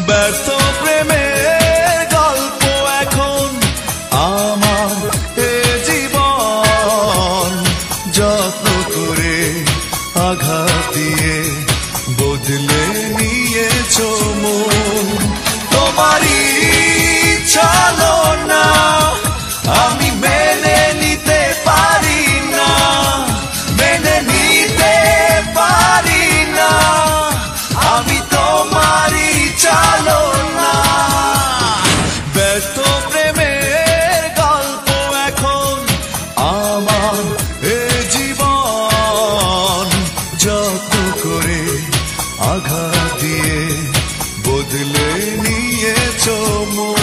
ব্যর্থ প্রেমের গল্প এখন আমার এ জীবন, যত্ন করে আঘাত দিয়ে বদলে নিয়েছো মন। তোমারই ছলনা আমি মেনে নিতে পারি না, মেনে নিতে পারি না, আমি তোমারই ছলনা। ব্যর্থ প্রেমের গল্প এখন আমার এ জীবন, যত্ন করে আঘাত দিয়ে বদলে নিয়েছো মন।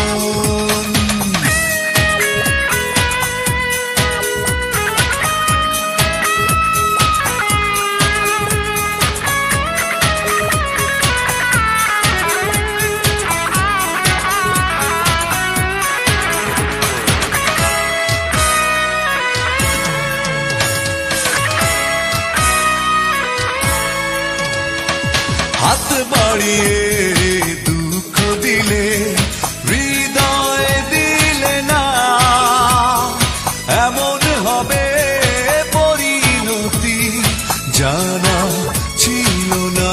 হাত বাড়িয়ে দুঃখ দিলে, হৃদয় দিলে না, এমন হবে পরিণতি জানা ছিল না।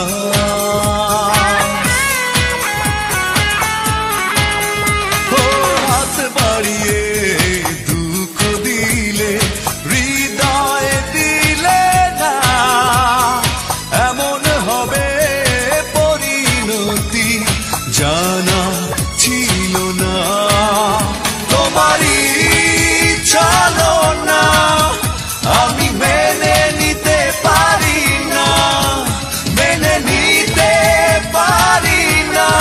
হাত বাড়িয়ে দুঃখ দিলে, হৃদয় দিলে না, এমন হবে জানা ছিল না। তোমারই ছলনা আমি মেনে নিতে পারি না, মেনে নিতে পারি না,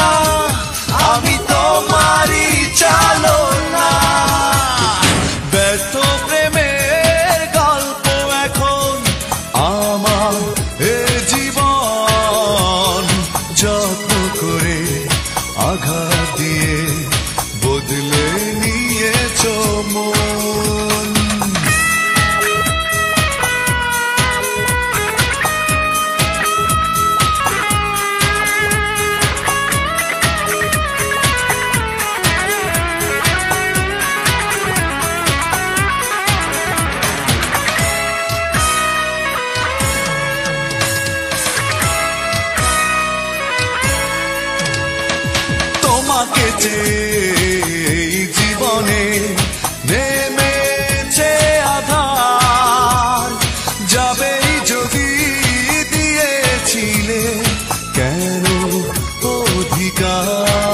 আমি তোমারই ছলনা। ব্যর্থ প্রেমের গল্প এখন আমার এ জীবন, যত্ন করে আঘাত দিয়ে বদলে নিয়েছো মন। তোমাকে এই জীবনে নেমেছে আধার, যাবেই যদি দিয়েছিলে কেন অধিকার।